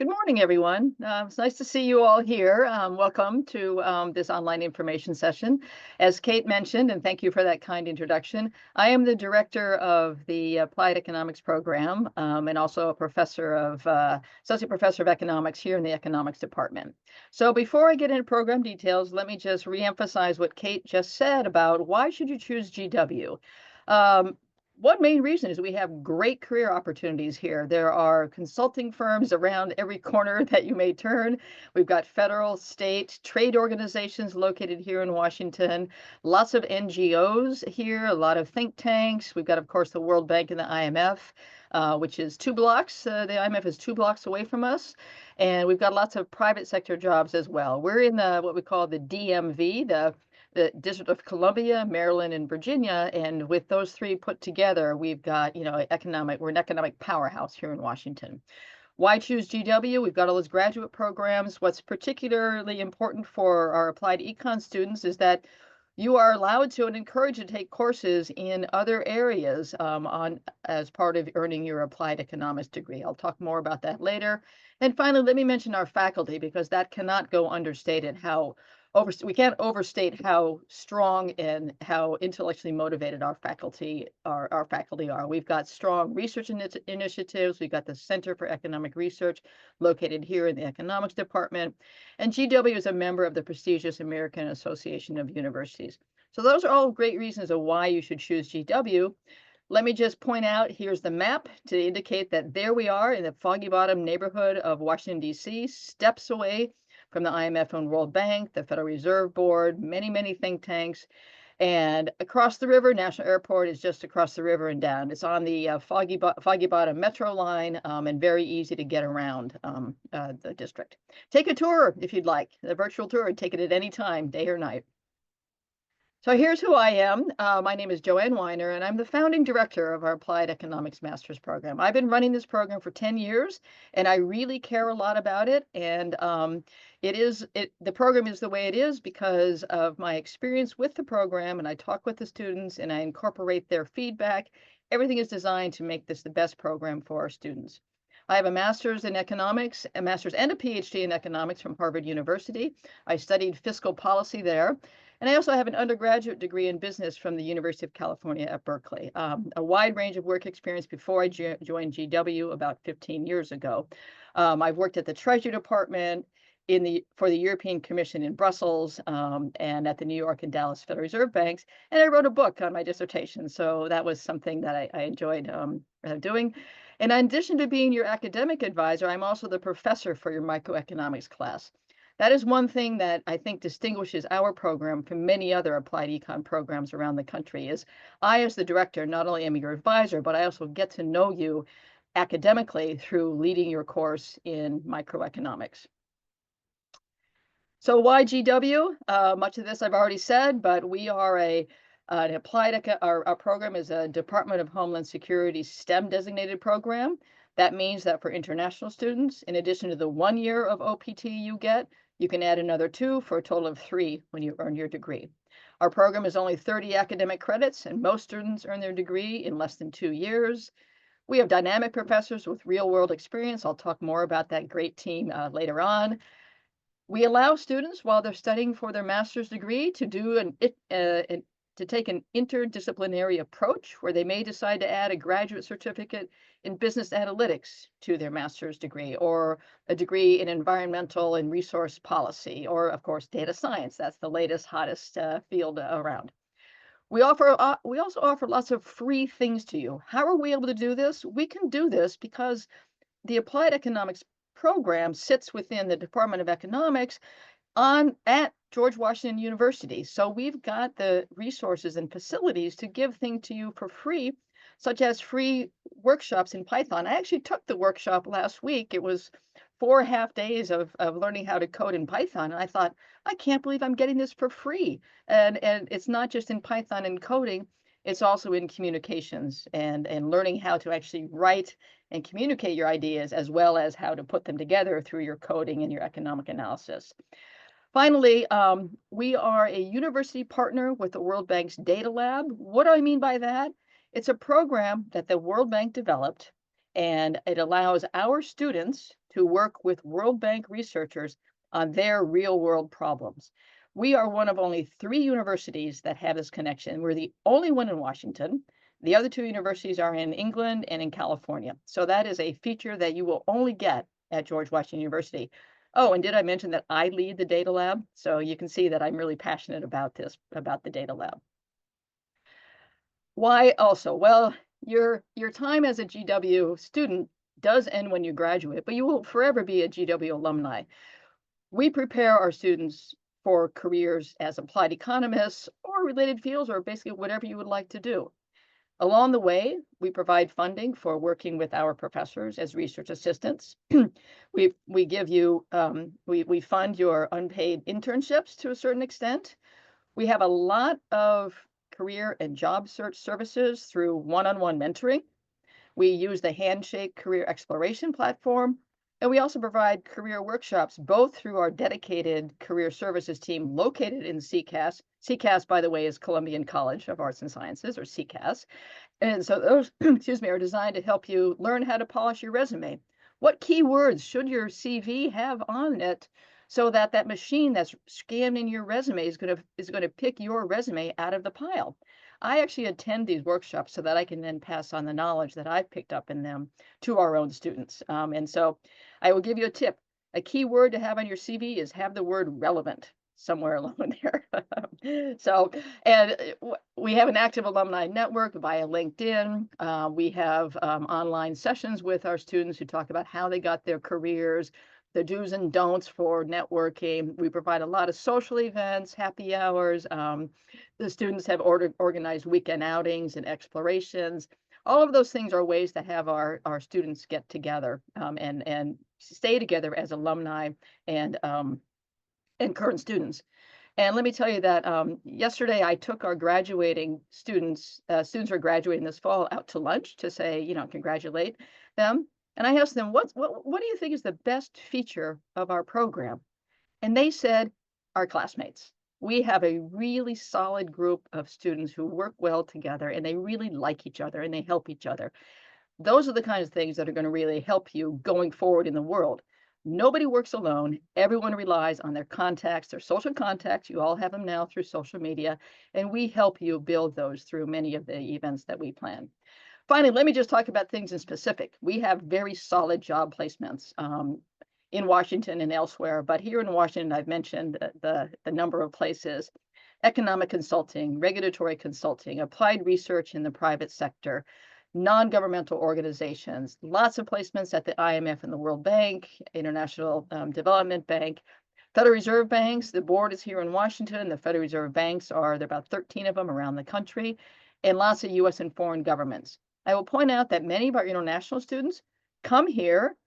Good morning, everyone. It's nice to see you all here. Welcome to this online information session. As Kate mentioned, and thank you for that kind introduction, I am the director of the Applied Economics program and also a associate professor of economics here in the economics department. So before I get into program details, let me just reemphasize what Kate just said about why should you choose GW. Um, One main reason is we have great career opportunities here. There are consulting firms around every corner that you may turn. We've got federal, state, trade organizations located here in Washington, lots of NGOs here, a lot of think tanks. We've got, of course, the World Bank and the IMF, which is two blocks. The IMF is 2 blocks away from us. And we've got lots of private sector jobs as well. We're in what we call the DMV, the District of Columbia, Maryland, and Virginia. And with those three put together, we've got, we're an economic powerhouse here in Washington. Why choose GW? We've got all those graduate programs. What's particularly important for our applied econ students is that you are allowed to and encouraged to take courses in other areas as part of earning your applied economics degree. I'll talk more about that later. And finally, let me mention our faculty because that cannot go understated we can't overstate how strong and how intellectually motivated our faculty are. We've got strong research initiatives. We've got the Center for Economic Research located here in the economics department. And GW is a member of the prestigious American Association of Universities. So those are all great reasons of why you should choose GW. Let me just point out, here's the map to indicate that there we are in the Foggy Bottom neighborhood of Washington, D.C., steps away from the IMF and World Bank, the Federal Reserve Board, many, many think tanks. And across the river, National Airport is just across the river and down. It's on the Foggy Bottom Metro line and very easy to get around the district. Take a tour if you'd like, the virtual tour, take it at any time, day or night. So here's who I am. My name is Joanne Weiner, and I'm the founding director of our Applied Economics Master's program. I've been running this program for 10 years, and I really care a lot about it. And the program is the way it is because of my experience with the program, and I talk with the students, and I incorporate their feedback. Everything is designed to make this the best program for our students. I have a master's in economics, a master's and a PhD in economics from Harvard University. I studied fiscal policy there. And I also have an undergraduate degree in business from the University of California at Berkeley. A wide range of work experience before I joined GW about 15 years ago. I've worked at the Treasury Department, for the European Commission in Brussels, and at the New York and Dallas Federal Reserve Banks. And I wrote a book on my dissertation. So that was something that I enjoyed doing. And in addition to being your academic advisor, I'm also the professor for your microeconomics class. That is one thing that I think distinguishes our program from many other applied econ programs around the country is I, as the director, not only am your advisor, but I also get to know you academically through leading your course in microeconomics. So why GW? Much of this I've already said, but we are our program is a Department of Homeland Security STEM designated program. That means that for international students, in addition to the 1 year of OPT you get, you can add another 2 for a total of 3 when you earn your degree. Our program is only 30 academic credits, and most students earn their degree in less than 2 years. We have dynamic professors with real-world experience. I'll talk more about that great team later on. We allow students, while they're studying for their master's degree, to take an interdisciplinary approach where they may decide to add a graduate certificate in business analytics to their master's degree, or a degree in environmental and resource policy, or of course, data science. That's the latest, hottest field around. We also offer lots of free things to you. How are we able to do this? We can do this because the applied economics program sits within the Department of Economics at George Washington University. So we've got the resources and facilities to give things to you for free, such as free workshops in Python. I actually took the workshop last week. It was 4 half days of learning how to code in Python. And I thought, I can't believe I'm getting this for free. And it's not just in Python and coding, it's also in communications and learning how to actually write and communicate your ideas, as well as how to put them together through your coding and your economic analysis. Finally, we are a university partner with the World Bank's Data Lab. What do I mean by that? It's a program that the World Bank developed, and it allows our students to work with World Bank researchers on their real-world problems. We are one of only 3 universities that have this connection. We're the only one in Washington. The other 2 universities are in England and in California. So that is a feature that you will only get at George Washington University. Oh, and did I mention that I lead the data lab? So you can see that I'm really passionate about this, about the data lab. Why also? Well, your time as a GW student does end when you graduate, but you will forever be a GW alumni. We prepare our students for careers as applied economists or related fields, or basically whatever you would like to do. Along the way, we provide funding for working with our professors as research assistants. we give you, we fund your unpaid internships to a certain extent. We have a lot of career and job search services through one-on-one mentoring. We use the Handshake Career Exploration platform, and we also provide career workshops both through our dedicated career services team located in CCAS. CCAS, by the way, is Columbian College of Arts and Sciences, or CCAS. And so those, excuse me, are designed to help you learn how to polish your resume. What keywords should your CV have on it so that that machine that's scanning your resume is going to pick your resume out of the pile? I actually attend these workshops so that I can then pass on the knowledge that I've picked up in them to our own students. And so I will give you a tip. A key word to have on your CV is have the word relevant somewhere along there. So, and we have an active alumni network via LinkedIn. We have online sessions with our students who talk about how they got their careers, the do's and don'ts for networking. We provide a lot of social events, happy hours. The students have organized weekend outings and explorations. All of those things are ways to have our students get together and stay together as alumni and current students. And let me tell you that yesterday I took our graduating students who are graduating this fall out to lunch to say, congratulate them. And I asked them, what do you think is the best feature of our program? And they said, our classmates. We have a really solid group of students who work well together, and they really like each other and they help each other. Those are the kinds of things that are going to really help you going forward in the world. Nobody works alone. Everyone relies on their contacts, their social contacts. You all have them now through social media, and we help you build those through many of the events that we plan. Finally, let me just talk about things in specific. We have very solid job placements in Washington and elsewhere, but here in Washington, I've mentioned the number of places: economic consulting, regulatory consulting, applied research in the private sector, non-governmental organizations, lots of placements at the IMF and the World Bank, International Development Bank, Federal Reserve banks. The board is here in Washington. The Federal Reserve banks there are about 13 of them around the country, and lots of US and foreign governments. I will point out that many of our international students come here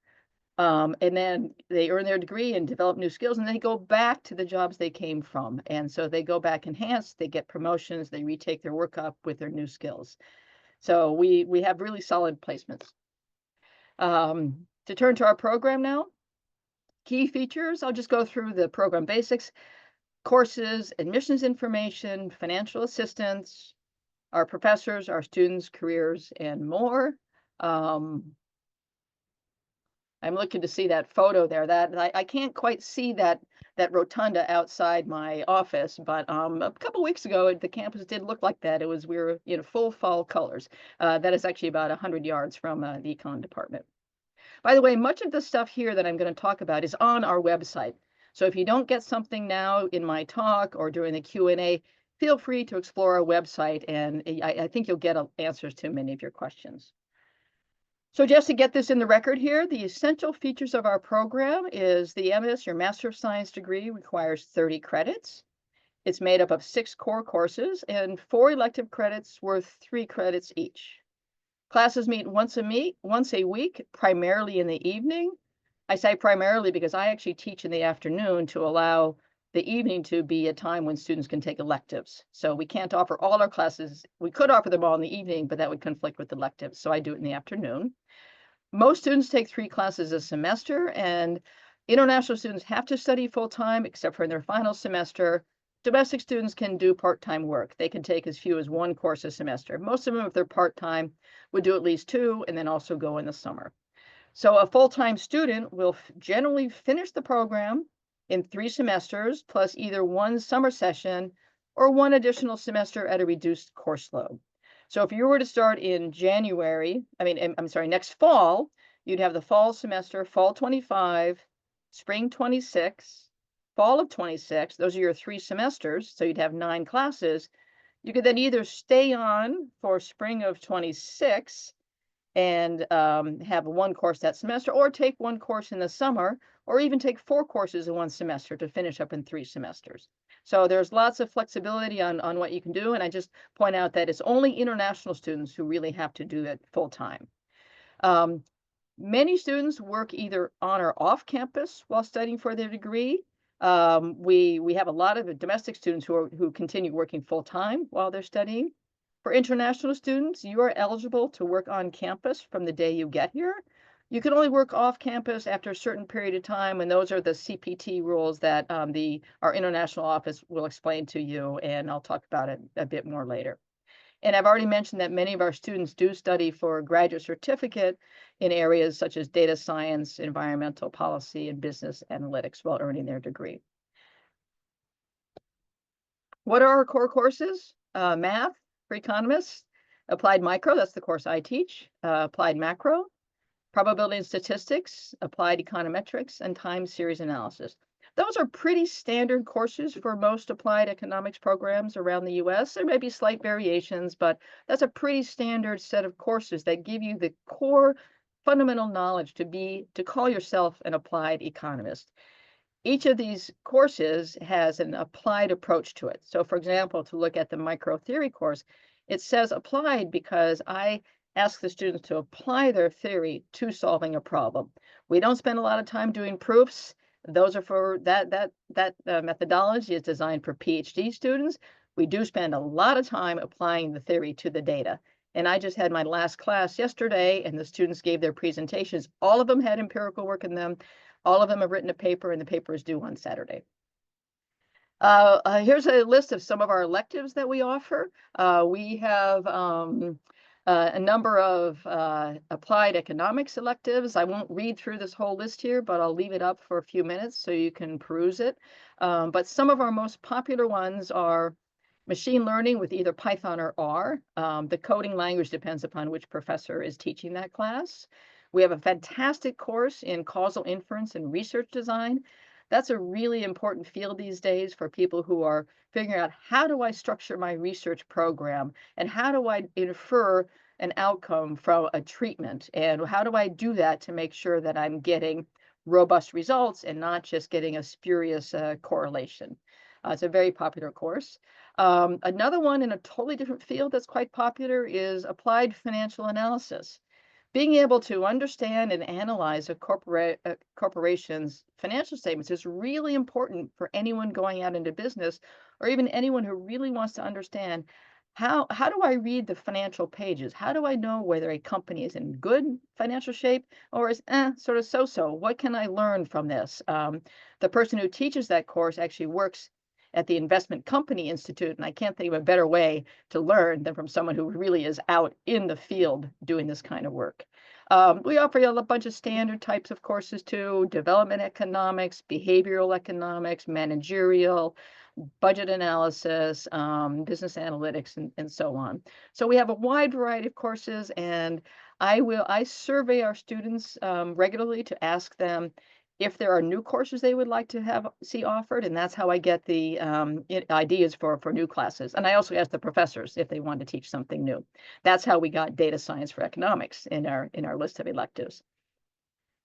and then they earn their degree and develop new skills, and they go back to the jobs they came from. And so they go back enhanced, they get promotions, they retake their work up with their new skills. So we have really solid placements. To turn to our program now, key features, I'll just go through the program basics: courses, admissions information, financial assistance, our professors, our students, careers, and more. I'm looking to see that photo there. That I can't quite see that rotunda outside my office, but a couple weeks ago, the campus did look like that. We were in full fall colors. That is actually about 100 yards from the econ department. By the way, much of the stuff here that I'm going to talk about is on our website. So if you don't get something now in my talk or during the Q&A, feel free to explore our website, and I think you'll get answers to many of your questions. So just to get this in the record here, the essential features of our program is the MS, your Master of Science degree, requires 30 credits. It's made up of 6 core courses and 4 elective credits worth 3 credits each. Classes meet once a week, primarily in the evening. I say primarily because I actually teach in the afternoon to allow the evening to be a time when students can take electives. So we can't offer all our classes. We could offer them all in the evening, but that would conflict with electives. So I do it in the afternoon. Most students take 3 classes a semester, and international students have to study full-time, except for in their final semester. Domestic students can do part-time work. They can take as few as 1 course a semester. Most of them, if they're part-time, would do at least 2 and then also go in the summer. So a full-time student will generally finish the program in 3 semesters, plus either one summer session or one additional semester at a reduced course load. So if you were to start in January, I'm sorry, next fall, you'd have the fall semester, fall 25, spring 26, fall of 26. Those are your 3 semesters. So you'd have 9 classes. You could then either stay on for spring of 26 and have one course that semester, or take one course in the summer, or even take 4 courses in one semester to finish up in 3 semesters. So there's lots of flexibility on what you can do. And I just point out that it's only international students who really have to do it full time. Many students work either on or off campus while studying for their degree. We have a lot of domestic students who continue working full time while they're studying. For international students, you are eligible to work on campus from the day you get here. You can only work off campus after a certain period of time, and those are the CPT rules that our international office will explain to you, and I'll talk about it a bit more later. And I've already mentioned that many of our students do study for a graduate certificate in areas such as data science, environmental policy, and business analytics while earning their degree. What are our core courses? Math for economists, applied micro, that's the course I teach, applied macro, probability and statistics, applied econometrics, and time series analysis. Those are pretty standard courses for most applied economics programs around the US. There may be slight variations, but that's a pretty standard set of courses that give you the core fundamental knowledge to call yourself an applied economist. Each of these courses has an applied approach to it. So for example, to look at the micro theory course, it says applied because I ask the students to apply their theory to solving a problem. We don't spend a lot of time doing proofs. Those are for that methodology is designed for PhD students. We do spend a lot of time applying the theory to the data. And I just had my last class yesterday, and the students gave their presentations. All of them had empirical work in them. All of them have written a paper, and the paper is due on Saturday. Here's a list of some of our electives that we offer. We have a number of applied economics electives. I won't read through this whole list here, but I'll leave it up for a few minutes so you can peruse it. But some of our most popular ones are machine learning with either Python or R. The coding language depends upon which professor is teaching that class. We have a fantastic course in causal inference and research design. That's a really important field these days for people who are figuring out, how do I structure my research program, and how do I infer an outcome from a treatment, and how do I do that to make sure that I'm getting robust results and not just getting a spurious correlation. It's a very popular course. Another one in a totally different field that's quite popular is applied financial analysis. Being able to understand and analyze a corporation's financial statements is really important for anyone going out into business, or even anyone who really wants to understand, how do I read the financial pages? How do I know whether a company is in good financial shape or is sort of so-so? What can I learn from this? The person who teaches that course actually works at the Investment Company Institute, and I can't think of a better way to learn than from someone who really is out in the field doing this kind of work. We offer a bunch of standard types of courses too: development economics, behavioral economics, managerial, budget analysis, business analytics, and so on. So we have a wide variety of courses, and I survey our students regularly to ask them if there are new courses they would like to see offered, and that's how I get the ideas for new classes. And I also ask the professors if they want to teach something new. That's how we got data science for economics in our list of electives.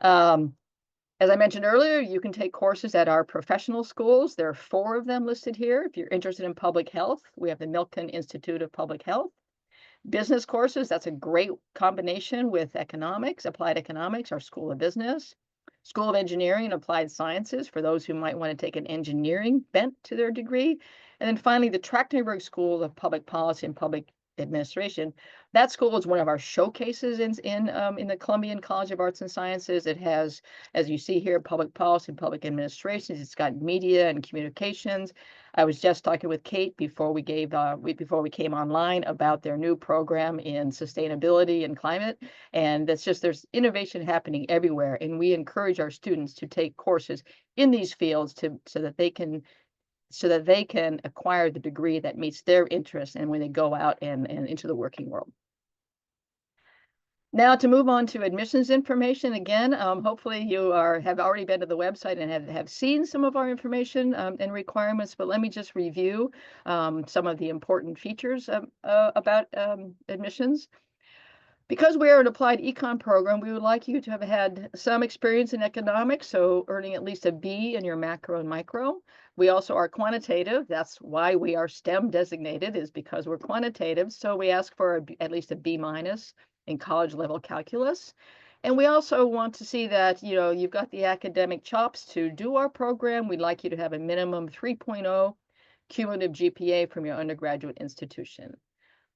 As I mentioned earlier, you can take courses at our professional schools. There are 4 of them listed here. If you're interested in public health, we have the Milken Institute of Public Health. Business courses, that's a great combination with economics, applied economics, our School of Business. School of Engineering and Applied Sciences for those who might want to take an engineering bent to their degree. And then finally, the Trachtenberg School of Public Policy and Public Administration. That school is one of our showcases in the Columbian College of Arts and Sciences. It has, as you see here, public policy and public administrations. It's got media and communications. I was just talking with Kate before we came online about their new program in sustainability and climate. And that's just, there's innovation happening everywhere. And we encourage our students to take courses in these fields so that they can acquire the degree that meets their interests and when they go out and into the working world. Now to move on to admissions information, again, hopefully you have already been to the website and have seen some of our information and requirements, but let me just review some of the important features about admissions. Because we are an applied econ program, we would like you to have had some experience in economics, so earning at least a B in your macro and micro. We also are quantitative. That's why we are STEM designated, is because we're quantitative. So we ask for at least a B- in college level calculus. And we also want to see that, you've got the academic chops to do our program. We'd like you to have a minimum 3.0 cumulative GPA from your undergraduate institution.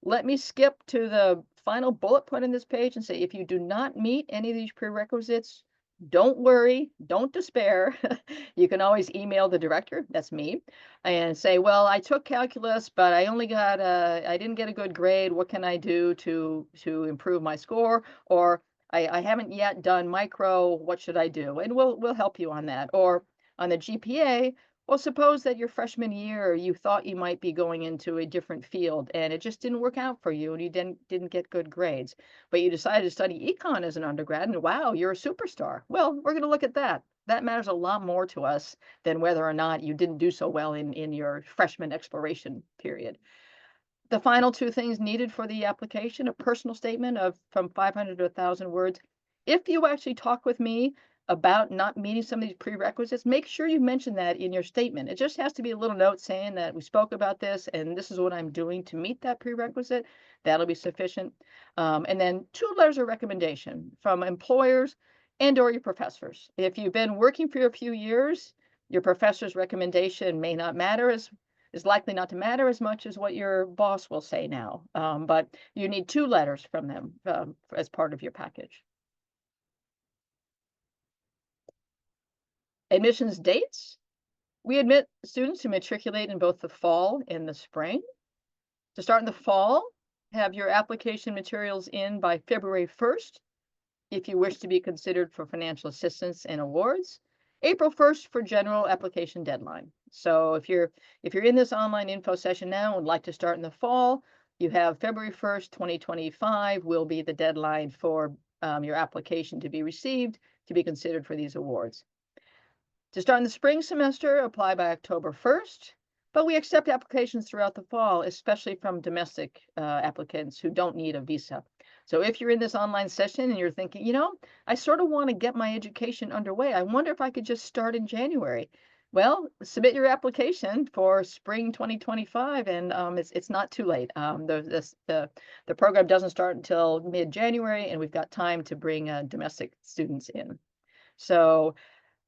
Let me skip to the final bullet point on this page and say, if you do not meet any of these prerequisites, don't worry, don't despair. You can always email the director, that's me, and say, well, I took calculus, but I didn't get a good grade. What can I do to improve my score? Or I haven't yet done micro, what should I do? And we'll help you on that. Or on the GPA, well, suppose that your freshman year, you thought you might be going into a different field and it just didn't work out for you and you didn't get good grades, but you decided to study econ as an undergrad and wow, you're a superstar. Well, we're going to look at that. That matters a lot more to us than whether or not you didn't do so well in your freshman exploration period. The final two things needed for the application, a personal statement from 500 to 1,000 words. If you actually talk with me about not meeting some of these prerequisites, make sure you mention that in your statement. It just has to be a little note saying that we spoke about this and this is what I'm doing to meet that prerequisite. That'll be sufficient. And then 2 letters of recommendation from employers and/or your professors. If you've been working for a few years, your professor's recommendation may not matter is likely not to matter as much as what your boss will say now. But you need 2 letters from them as part of your package. Admissions dates. We admit students to matriculate in both the fall and the spring. To start in the fall, have your application materials in by February 1st if you wish to be considered for financial assistance and awards. April 1st for general application deadline. So if you're in this online info session now and would like to start in the fall, you have February 1st, 2025 will be the deadline for your application to be received to be considered for these awards. To start in the spring semester, apply by October 1st, but we accept applications throughout the fall, especially from domestic applicants who don't need a visa. So if you're in this online session and you're thinking, I sort of want to get my education underway, I wonder if I could just start in January. Well, submit your application for spring 2025, and it's not too late. The program doesn't start until mid-January, and we've got time to bring domestic students in. So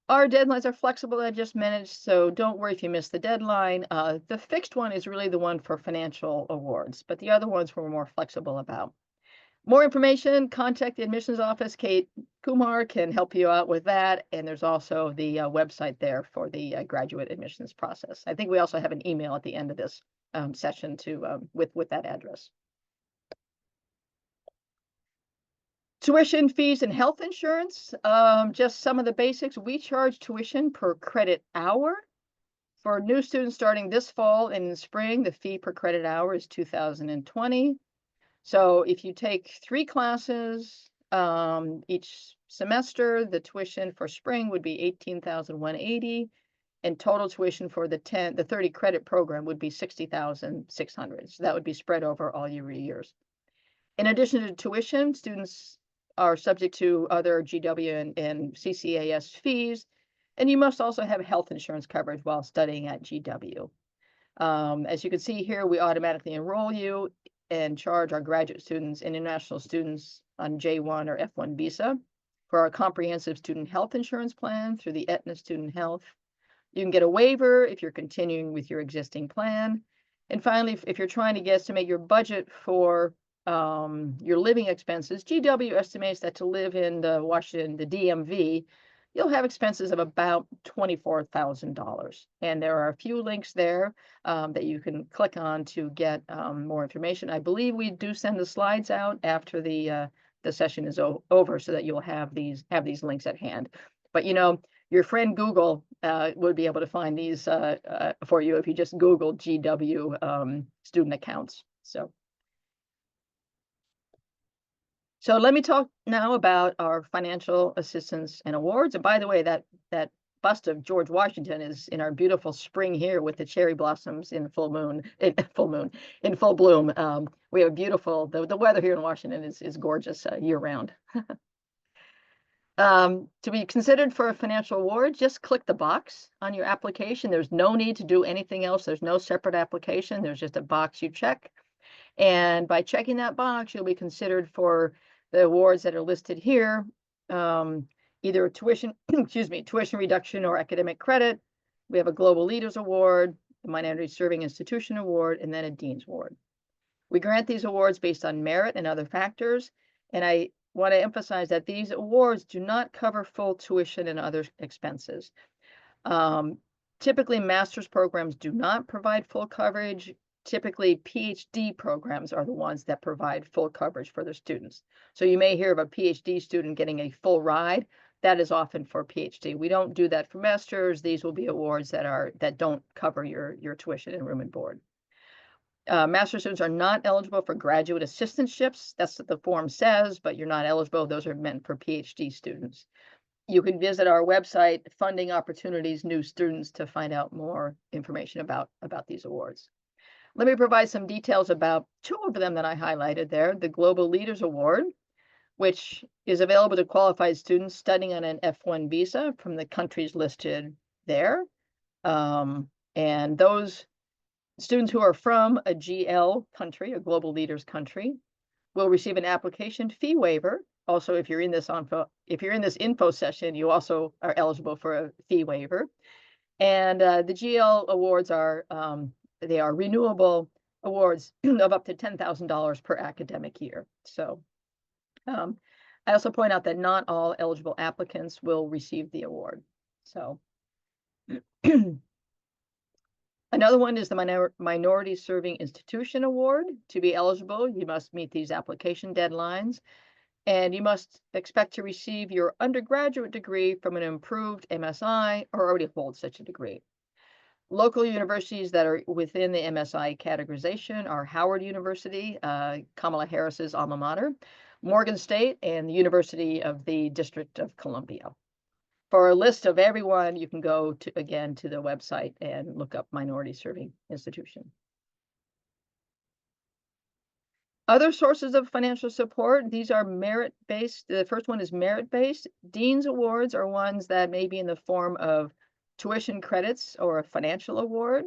our deadlines are flexible, I just managed, so don't worry if you miss the deadline. The fixed one is really the one for financial awards, but the other ones we're more flexible about. More information, contact the admissions office. Kate Kumar can help you out with that, and there's also the website there for the graduate admissions process. I think we also have an email at the end of this session with that address. Tuition, fees, and health insurance, just some of the basics. We charge tuition per credit hour. For new students starting this fall and in the spring, the fee per credit hour is $2,020. So if you take 3 classes each semester, the tuition for spring would be $18,180, and total tuition for the 30 credit program would be $60,600. So that would be spread over all your years. In addition to tuition, students are subject to other GW and CCAS fees, and you must also have health insurance coverage while studying at GW. As you can see here, we automatically enroll you and charge our graduate students and international students on J1 or F1 visa for our comprehensive student health insurance plan through the Aetna Student Health. You can get a waiver if you're continuing with your existing plan. And finally, if you're trying to guesstimate your budget for your living expenses, GW estimates that to live in the DMV, you'll have expenses of about $24,000. And there are a few links there that you can click on to get more information. I believe we do send the slides out after the session is over, so that you'll have these links at hand. But your friend Google would be able to find these for you if you just Google GW student accounts. So let me talk now about our financial assistance and awards. And by the way, that bust of George Washington is in our beautiful spring here with the cherry blossoms in full bloom. We have beautiful, the weather here in Washington is gorgeous year round. To be considered for a financial award, just click the box on your application. There's no need to do anything else. There's no separate application. There's just a box you check. And by checking that box, you'll be considered for the awards that are listed here, either tuition, tuition reduction or academic credit. We have a Global Leaders Award, the Minority Serving Institution Award, and then a Dean's Award. We grant these awards based on merit and other factors, and I want to emphasize that these awards do not cover full tuition and other expenses. Typically, master's programs do not provide full coverage. Typically, PhD programs are the ones that provide full coverage for their students. So you may hear of a PhD student getting a full ride. That is often for PhD. We don't do that for masters. These will be awards that don't cover your tuition and room and board. Master students are not eligible for graduate assistantships. That's what the form says, but you're not eligible. Those are meant for PhD students. You can visit our website, Funding Opportunities New Students, to find out more information about these awards. Let me provide some details about two of them that I highlighted there. The Global Leaders Award, which is available to qualified students studying on an F1 visa from the countries listed there. And those students who are from a GL country, a Global Leaders country, will receive an application fee waiver. Also, if you're in this info session, you also are eligible for a fee waiver. And the GL awards are they are renewable awards of up to $10,000 per academic year. So I also point out that not all eligible applicants will receive the award. So another one is the Minority Serving Institution Award. To be eligible, you must meet these application deadlines, and you must expect to receive your undergraduate degree from an improved MSI or already hold such a degree. Local universities that are within the MSI categorization are Howard University, Kamala Harris's alma mater, Morgan State, and the University of the District of Columbia. For a list of everyone, you can go to the website and look up Minority Serving Institution. Other sources of financial support, these are merit-based. The first one is merit-based. Dean's Awards are ones that may be in the form of tuition credits or a financial award.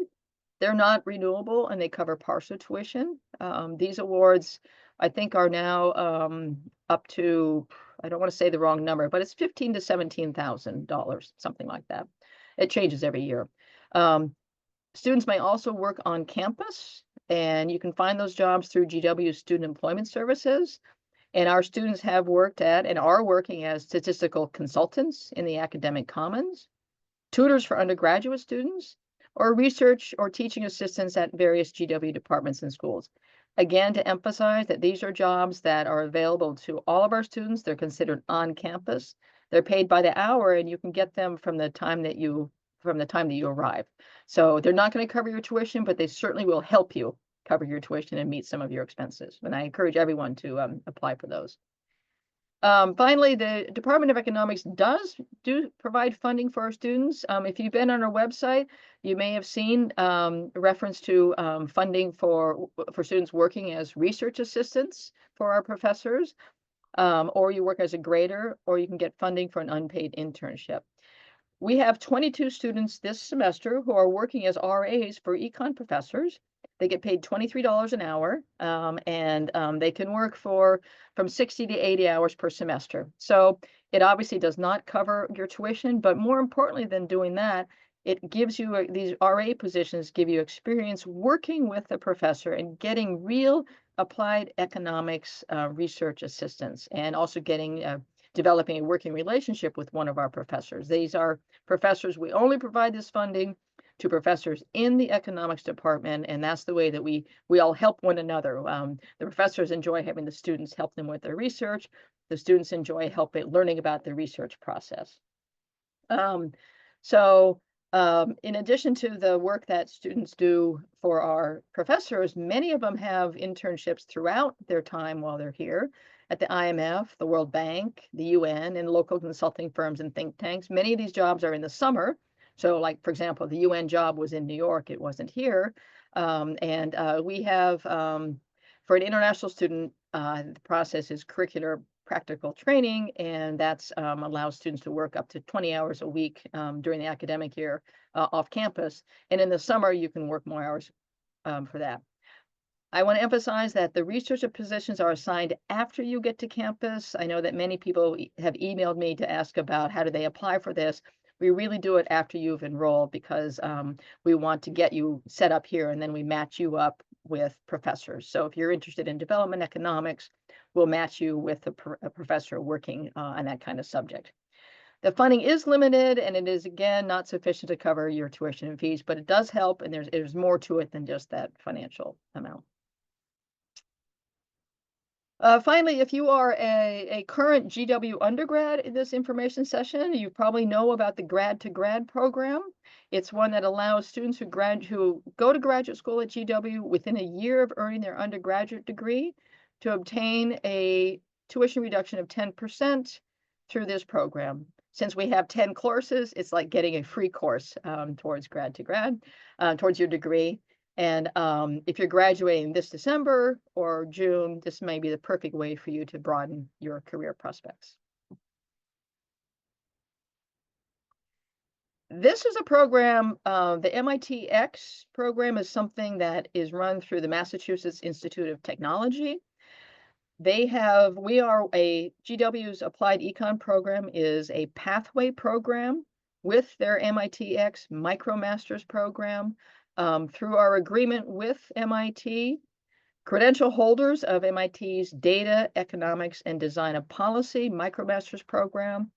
They're not renewable and they cover partial tuition. These awards, I think, are now up to, I don't want to say the wrong number, but it's $15,000 to $17,000, something like that. It changes every year. Students may also work on campus, and you can find those jobs through GW Student Employment Services. And our students have worked at and are working as statistical consultants in the academic commons, tutors for undergraduate students, or research or teaching assistants at various GW departments and schools. Again, to emphasize that these are jobs that are available to all of our students. They're considered on campus. They're paid by the hour, and you can get them from the time that you arrive. So they're not going to cover your tuition, but they certainly will help you cover your tuition and meet some of your expenses. And I encourage everyone to apply for those. Finally, the Department of Economics do provide funding for our students. If you've been on our website, you may have seen reference to funding for students working as research assistants for our professors, or you work as a grader, or you can get funding for an unpaid internship. We have 22 students this semester who are working as RAs for econ professors. They get paid $23 an hour, and they can work from 60 to 80 hours per semester. So it obviously does not cover your tuition, but more importantly than doing that, it gives you these RA positions give you experience working with the professor and getting real applied economics research assistance, and also getting developing a working relationship with one of our professors. These are professors, we only provide this funding to professors in the economics department, and that's the way that we all help one another. The professors enjoy having the students help them with their research. The students enjoy learning about the research process. In addition to the work that students do for our professors, many of them have internships throughout their time while they're here at the IMF, the World Bank, the UN, and local consulting firms and think tanks. Many of these jobs are in the summer. So like, for example, the UN job was in New York, it wasn't here. We have, for an international student, the process is curricular practical training, and that's allows students to work up to 20 hours a week during the academic year off campus. And in the summer, you can work more hours for that. I want to emphasize that the researcher positions are assigned after you get to campus. I know that many people have emailed me to ask about how do they apply for this. We really do it after you've enrolled, because we want to get you set up here, and then we match you up with professors. So if you're interested in development economics, we'll match you with a professor working on that kind of subject. The funding is limited, and it is, again, not sufficient to cover your tuition and fees, but it does help, and there's more to it than just that financial amount. Finally, if you are a current GW undergrad in this information session, you probably know about the Grad to Grad program. It's one that allows students who go to graduate school at GW within a year of earning their undergraduate degree to obtain a tuition reduction of 10% through this program. Since we have 10 courses, it's like getting a free course towards Grad to Grad, towards your degree. And if you're graduating this December or June, this may be the perfect way for you to broaden your career prospects. This is a program, the MIT-X program is something that is run through the Massachusetts Institute of Technology. GW's Applied Econ program is a pathway program with their MIT-X MicroMasters program. Through our agreement with MIT, credential holders of MIT's Data, Economics, and Design of Policy MicroMasters program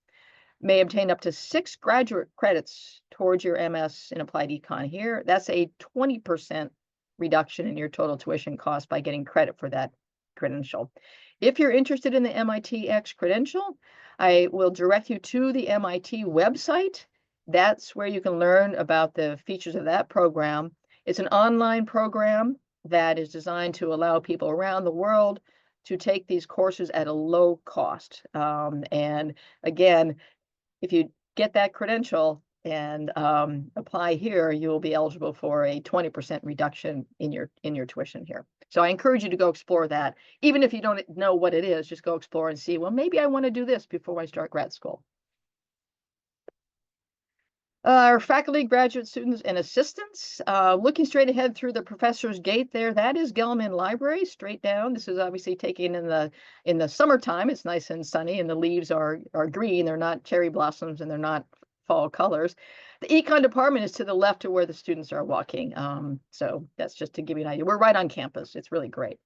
may obtain up to 6 graduate credits towards your MS in Applied Econ here. That's a 20% reduction in your total tuition cost by getting credit for that credential. If you're interested in the MIT-X credential, I will direct you to the MIT website. That's where you can learn about the features of that program. It's an online program that is designed to allow people around the world to take these courses at a low cost. And again, if you get that credential and apply here, you will be eligible for a 20% reduction in your tuition here. So I encourage you to go explore that. Even if you don't know what it is, just go explore and see, well, maybe I want to do this before I start grad school. Our faculty, graduate students, and assistants, looking straight ahead through the professor's gate there, that is Gelman Library, straight down. This is obviously taken in the summertime. It's nice and sunny, and the leaves are green. They're not cherry blossoms, and they're not fall colors. The econ department is to the left of where the students are walking. So that's just to give you an idea. We're right on campus. It's really great.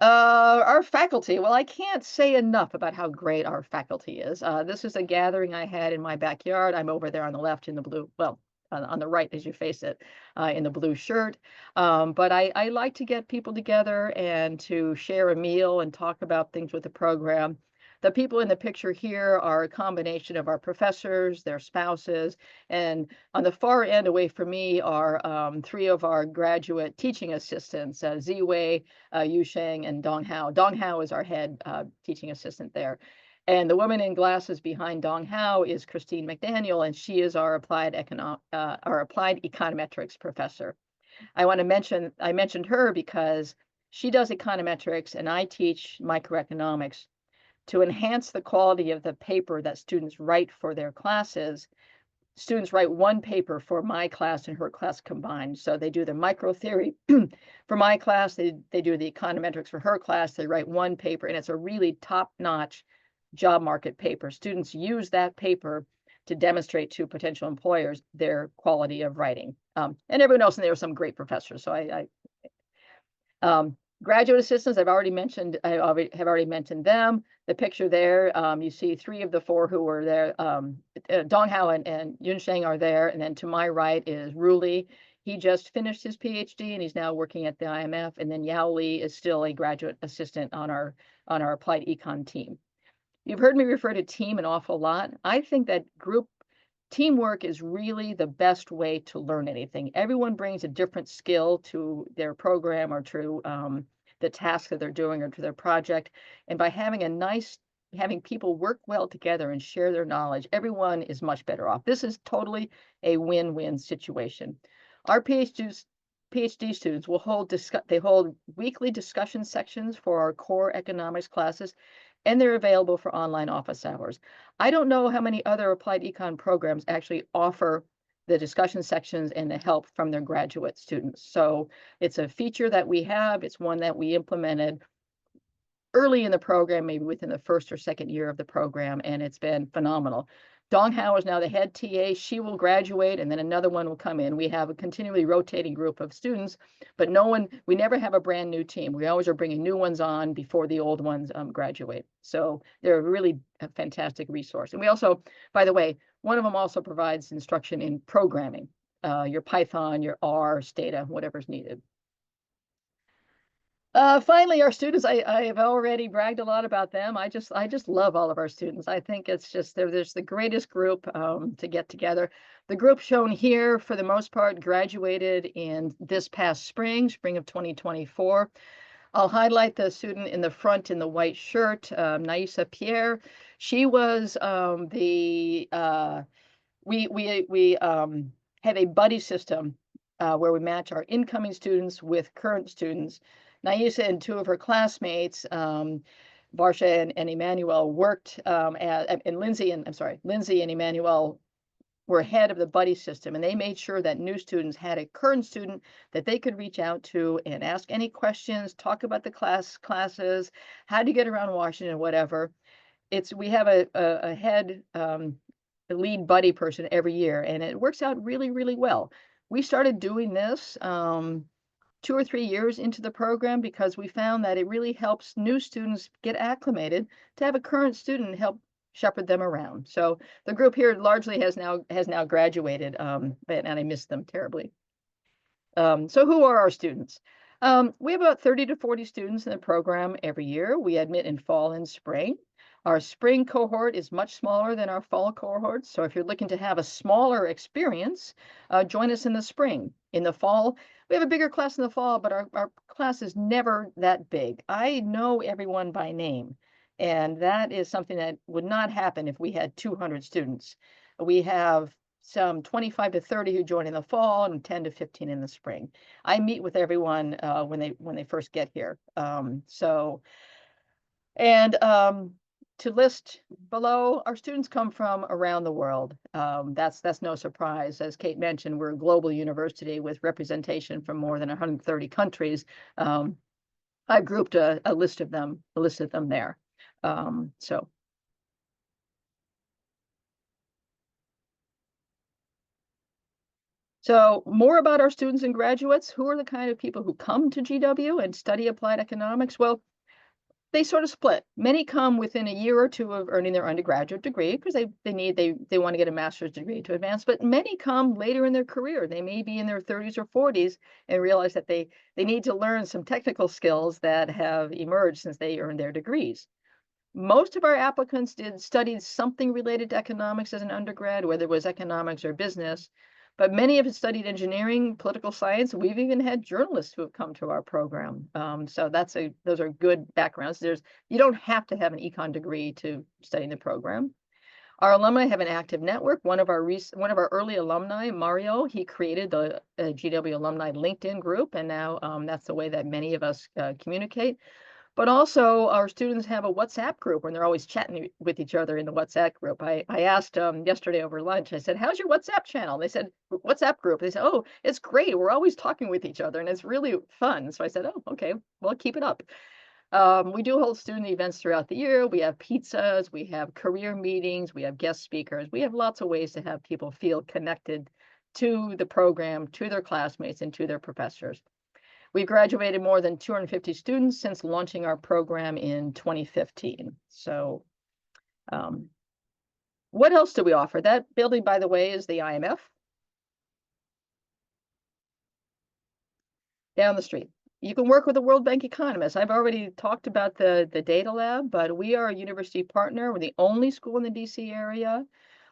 Our faculty, well, I can't say enough about how great our faculty is. This is a gathering I had in my backyard. I'm over there on the left in the blue, well, on the right as you face it, in the blue shirt. But I like to get people together and to share a meal and talk about things with the program. The people in the picture here are a combination of our professors, their spouses, and on the far end away from me are 3 of our graduate teaching assistants, Ziwei, Yusheng, and Dong Hao. Dong Hao is our head teaching assistant there. And the woman in glasses behind Dong Hao is Christine McDaniel, and she is our applied econometrics professor. I mentioned her because she does econometrics and I teach microeconomics. To enhance the quality of the paper that students write for their classes, students write one paper for my class and her class combined. So they do the micro theory for my class, they do the econometrics for her class, they write one paper, and it's a really top-notch job market paper. Students use that paper to demonstrate to potential employers their quality of writing. And everyone else in there are some great professors. So graduate assistants, I've already mentioned. I have already mentioned them. The picture there, you see 3 of the 4 who were there. Dong Hao and Yun Sheng are there, and then to my right is Ru Li. He just finished his PhD and he's now working at the IMF. And then Yao Li is still a graduate assistant on our applied econ team. You've heard me refer to team an awful lot. I think that group teamwork is really the best way to learn anything. Everyone brings a different skill to their program or to the task that they're doing or to their project. And by having people work well together and share their knowledge, everyone is much better off. This is totally a win-win situation. Our PhD students will hold weekly discussion sections for our core economics classes, and they're available for online office hours. I don't know how many other applied econ programs actually offer the discussion sections and the help from their graduate students. So it's a feature that we have. It's one that we implemented early in the program, maybe within the first or second year of the program, and it's been phenomenal. Dong Hao is now the head TA. She will graduate, and then another one will come in. We have a continually rotating group of students, but we never have a brand new team. We always are bringing new ones on before the old ones graduate. So they're really a fantastic resource. And we also, by the way, one of them also provides instruction in programming, your Python, your R, Stata, whatever's needed. Finally, our students, I have already bragged a lot about them. I just love all of our students. I think it's just there's the greatest group to get together. The group shown here, for the most part, graduated in this past spring of 2024. I'll highlight the student in the front in the white shirt, Naisa Pierre. She was we have a buddy system where we match our incoming students with current students. Naisa and 2 of her classmates, Varsha and Emmanuel, worked and Lindsay and Emmanuel were head of the buddy system, and they made sure that new students had a current student that they could reach out to and ask any questions, talk about the classes, how to get around Washington, whatever. We have a head lead buddy person every year, and it works out really, really well. We started doing this 2 or 3 years into the program because we found that it really helps new students get acclimated to have a current student help shepherd them around. So the group here largely has now graduated, and I miss them terribly. So who are our students? We have about 30 to 40 students in the program every year. We admit in fall and spring. Our spring cohort is much smaller than our fall cohort. So if you're looking to have a smaller experience, join us in the spring. In the fall, we have a bigger class in the fall, but our class is never that big. I know everyone by name, and that is something that would not happen if we had 200 students. We have some 25 to 30 who join in the fall and 10 to 15 in the spring. I meet with everyone when they first get here. To list below, our students come from around the world. That's no surprise. As Kate mentioned, we're a global university with representation from more than 130 countries. I've grouped a list of them there. So more about our students and graduates. Who are the kind of people who come to GW and study applied economics? Well, they sort of split. Many come within a year or 2 of earning their undergraduate degree because they want to get a master's degree to advance. But many come later in their career. They may be in their 30s or 40s and realize that they need to learn some technical skills that have emerged since they earned their degrees. Most of our applicants studied something related to economics as an undergrad, whether it was economics or business. But many have studied engineering, political science. We've even had journalists who have come to our program. So those are good backgrounds. You don't have to have an econ degree to study in the program. Our alumni have an active network. One of our early alumni, Mario, he created the GW alumni LinkedIn group, and now that's the way that many of us communicate. But also our students have a WhatsApp group and they're always chatting with each other in the WhatsApp group. I asked yesterday over lunch, I said, how's your WhatsApp channel? They said, WhatsApp group. They said, oh, it's great. We're always talking with each other and it's really fun. So I said, oh, okay, well, keep it up. We do hold student events throughout the year. We have pizzas, we have career meetings, we have guest speakers. We have lots of ways to have people feel connected to the program, to their classmates, and to their professors. We've graduated more than 250 students since launching our program in 2015. So what else do we offer? That building, by the way, is the IMF down the street. You can work with a World Bank economist. I've already talked about the data lab, but we are a university partner. We're the only school in the DC area.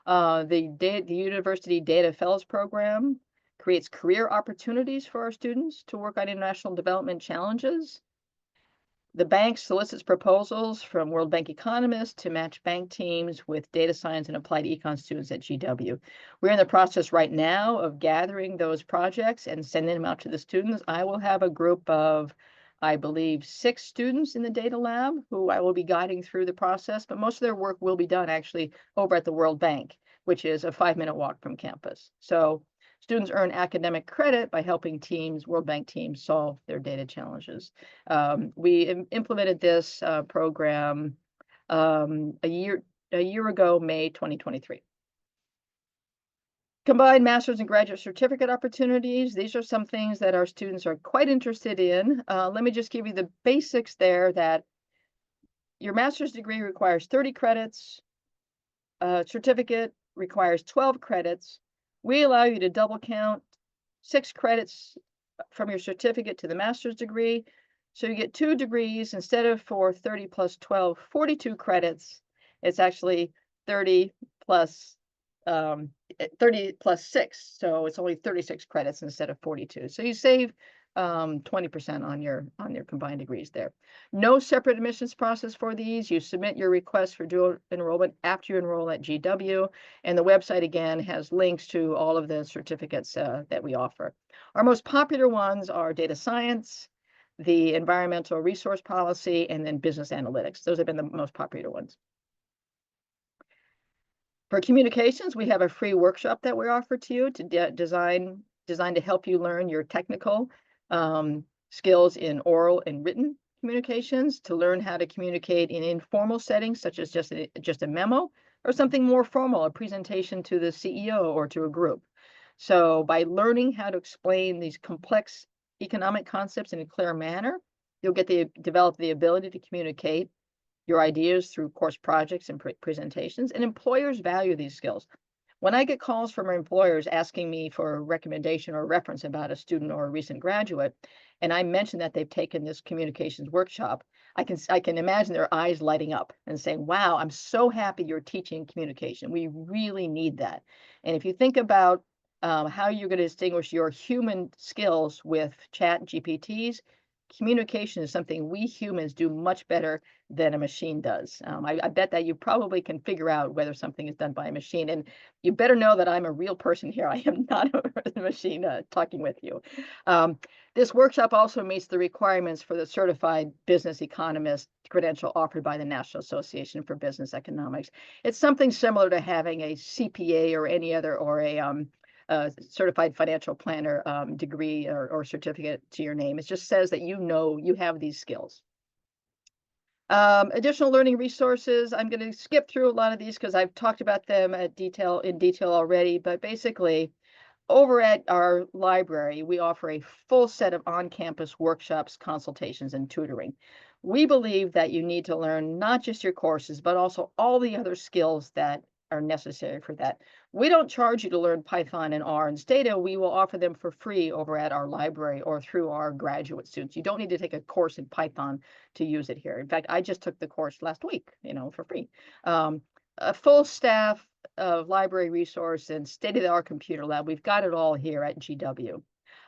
The University Data Fellows Program creates career opportunities for our students to work on international development challenges. The bank solicits proposals from World Bank economists to match bank teams with data science and applied econ students at GW. We're in the process right now of gathering those projects and sending them out to the students. I will have a group of, I believe, 6 students in the data lab who I will be guiding through the process, but most of their work will be done actually over at the World Bank, which is a 5-minute walk from campus. So students earn academic credit by helping teams, World Bank teams, solve their data challenges. We implemented this program a year ago, May 2023. Combined master's and graduate certificate opportunities. These are some things that our students are quite interested in. Let me just give you the basics there, that your master's degree requires 30 credits. Certificate requires 12 credits. We allow you to double count 6 credits from your certificate to the master's degree. So you get 2 degrees instead of for 30 plus 12, 42 credits. It's actually 30 plus 6. So it's only 36 credits instead of 42. So you save 20% on your combined degrees there. No separate admissions process for these. You submit your request for dual enrollment after you enroll at GW, and the website again has links to all of the certificates that we offer. Our most popular ones are data science, the environmental resource policy, and then business analytics. Those have been the most popular ones. For communications, we have a free workshop that we offer to you to designed to help you learn your technical skills in oral and written communications, to learn how to communicate in informal settings, such as just a memo, or something more formal, a presentation to the CEO or to a group. So by learning how to explain these complex economic concepts in a clear manner, you'll develop the ability to communicate your ideas through course projects and presentations, and employers value these skills. When I get calls from employers asking me for a recommendation or reference about a student or a recent graduate, and I mention that they've taken this communications workshop, I can imagine their eyes lighting up and saying, wow, I'm so happy you're teaching communication. We really need that. And if you think about how you're going to distinguish your human skills with chat GPTs, communication is something we humans do much better than a machine does. I bet that you probably can figure out whether something is done by a machine, and you better know that I'm a real person here. I am not a machine talking with you. This workshop also meets the requirements for the certified business economist credential offered by the National Association for Business Economics. It's something similar to having a CPA or any other, or a certified financial planner degree or certificate to your name. It just says that you have these skills. Additional learning resources. I'm going to skip through a lot of these because I've talked about them in detail already, but basically over at our library, we offer a full set of on-campus workshops, consultations, and tutoring. We believe that you need to learn not just your courses, but also all the other skills that are necessary for that. We don't charge you to learn Python and R and Stata. We will offer them for free over at our library or through our graduate students. You don't need to take a course in Python to use it here. In fact, I just took the course last week, for free. A full staff of library resource and state-of-the-art computer lab. We've got it all here at GW.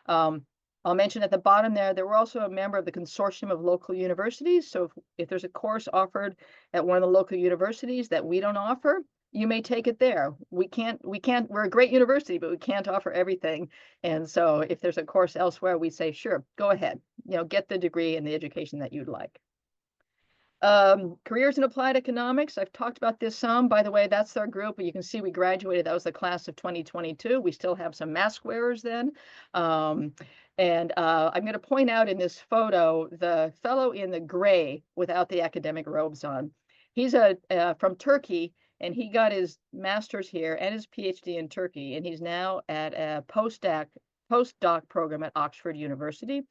I'll mention at the bottom there that we're also a member of the consortium of local universities. So if there's a course offered at one of the local universities that we don't offer, you may take it there. We're a great university, but we can't offer everything. And so if there's a course elsewhere, we say, sure, go ahead, get the degree and the education that you'd like. Careers in applied economics. I've talked about this some. By the way, that's our group. You can see we graduated. That was the class of 2022. We still have some mask wearers then. Um, I'm going to point out in this photo the fellow in the gray without the academic robes on. He's from Turkey, and he got his master's here and his PhD in Turkey, and he's now at a postdoc program at Oxford University.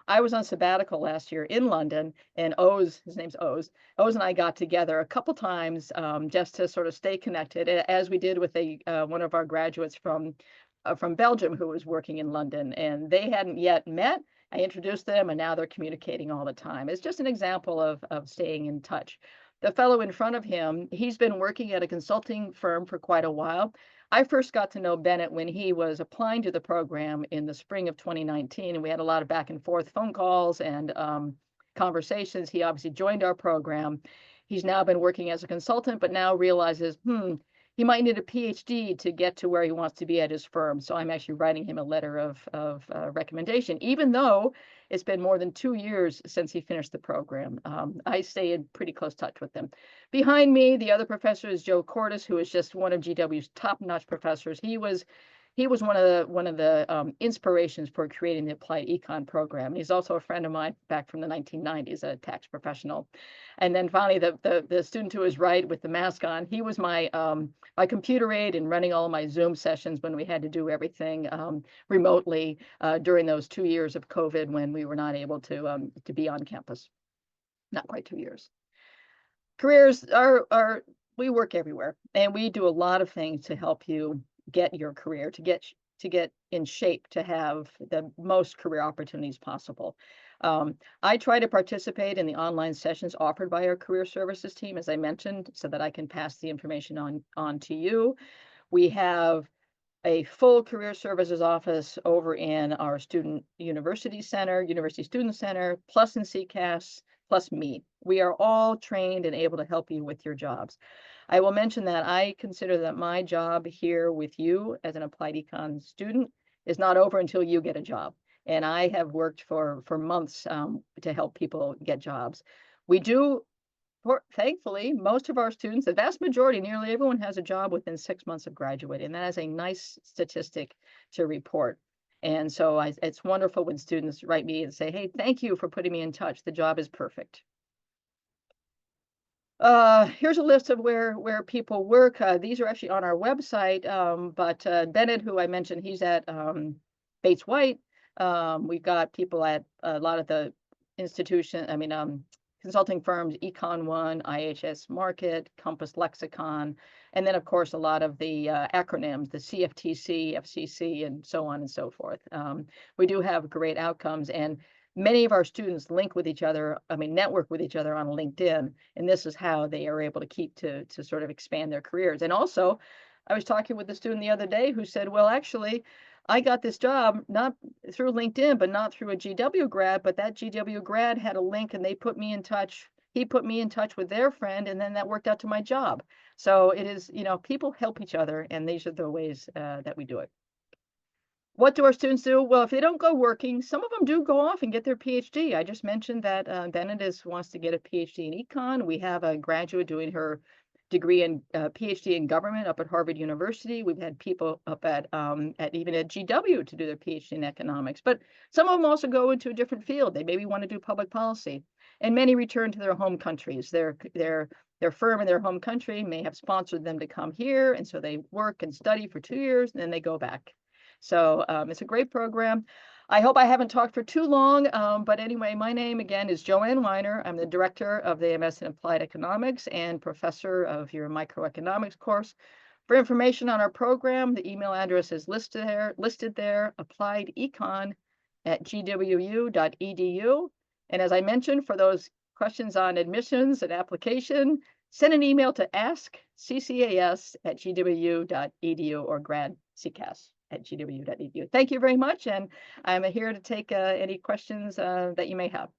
I was on sabbatical last year in London, and his name's Oz and I got together a couple times just to sort of stay connected, as we did with one of our graduates from Belgium who was working in London, and they hadn't yet met. I introduced them, and now they're communicating all the time. It's just an example of staying in touch. The fellow in front of him, he's been working at a consulting firm for quite a while. I first got to know Bennett when he was applying to the program in the spring of 2019, and we had a lot of back and forth phone calls and conversations. He obviously joined our program. He's now been working as a consultant, but now realizes, he might need a PhD to get to where he wants to be at his firm. So I'm actually writing him a letter of recommendation, even though it's been more than 2 years since he finished the program. I stay in pretty close touch with them. Behind me, the other professor is Joe Cordes, who is just one of GW's top-notch professors. He was one of the inspirations for creating the applied econ program. He's also a friend of mine back from the 1990s, a tax professional. And then finally, the student to his right with the mask on, he was my computer aide in running all of my Zoom sessions when we had to do everything remotely during those 2 years of COVID when we were not able to be on campus. Not quite 2 years. Careers we work everywhere, and we do a lot of things to help you get your career, to get in shape, to have the most career opportunities possible. I try to participate in the online sessions offered by our career services team, as I mentioned, so that I can pass the information on to you. We have a full career services office over in our University Student Center, plus in CCAS, plus me. We are all trained and able to help you with your jobs. I will mention that I consider that my job here with you as an applied econ student is not over until you get a job. And I have worked for months to help people get jobs. We do, thankfully, most of our students, the vast majority, nearly everyone has a job within 6 months of graduating. And that is a nice statistic to report. And so it's wonderful when students write me and say, hey, thank you for putting me in touch. The job is perfect. Here's a list of where people work. These are actually on our website, but Bennett, who I mentioned, he's at Bates White. We've got people at a lot of the consulting firms, Econ One, IHS Markit, Compass Lexicon, and then of course a lot of the acronyms, the CFTC, FCC, and so on and so forth. We do have great outcomes, and many of our students network with each other on LinkedIn, and this is how they are able to sort of expand their careers. And also, I was talking with a student the other day who said, well, actually, I got this job not through LinkedIn, but not through a GW grad, but that GW grad had a link and they put me in touch. He put me in touch with their friend, and then that worked out to my job. So it is, people help each other, and these are the ways that we do it. What do our students do? Well, if they don't go working, some of them do go off and get their PhD. I just mentioned that Bennett wants to get a PhD in econ. We have a graduate doing her degree in PhD in government up at Harvard University. We've had people up at even at GW to do their PhD in economics. But some of them also go into a different field. They maybe want to do public policy, and many return to their home countries. Their firm in their home country may have sponsored them to come here, and so they work and study for 2 years, and then they go back. So it's a great program. I hope I haven't talked for too long, but anyway, my name again is Joanne Weiner. I'm the director of the MS in Applied Economics and professor of your microeconomics course. For information on our program, the email address is listed there, appliedecon@gwu.edu. And as I mentioned, for those questions on admissions and application, send an email to askccas@gwu.edu or gradccas@gwu.edu. Thank you very much, and I'm here to take any questions that you may have.